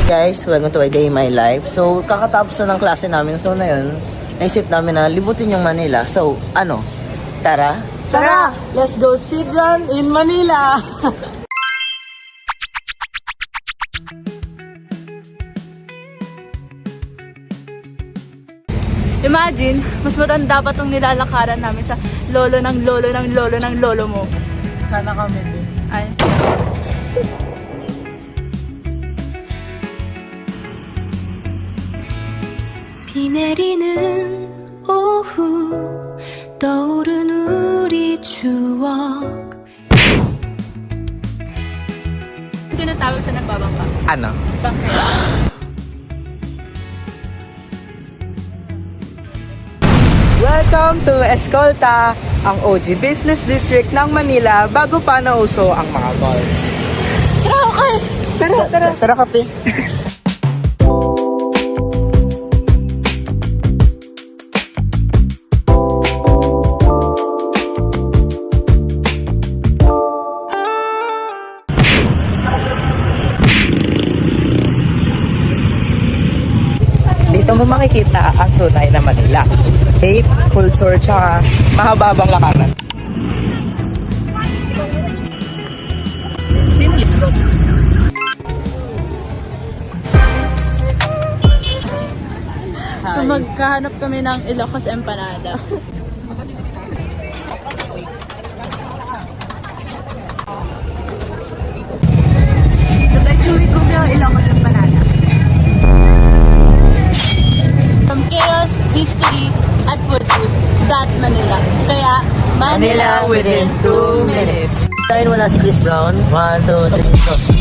Guys, welcome to a day in my life. So, kakatapos na ng klase namin. So, na yun, naisip namin na libutin yung Manila. So, ano? Tara? Tara, let's go speedrun in Manila! Imagine, mas matanda pa itong nilalakaran namin sa lolo ng lolo ng lolo ng lolo mo. Sana kami din. Ay. 비 내리는 오후 떠오른 우리 추억 Tinatawag sa nagbabangka. Ano? Bangkero. Welcome to Escolta, ang OG Business District ng Manila bago pa nauso ang mga malls. Tara, kape. Dito mo makikita ang tunay na Manila. Faith, culture, tsaka mahababang lakaran. So magkahanap kami ng Ilocos Empanada. Nag-chewy ko yung Ilocos Empanada. From chaos, history, at food, that's Manila. Kaya, Manila within 2 minutes. Tayo wala si Chris Brown. 1, 2, 3, go.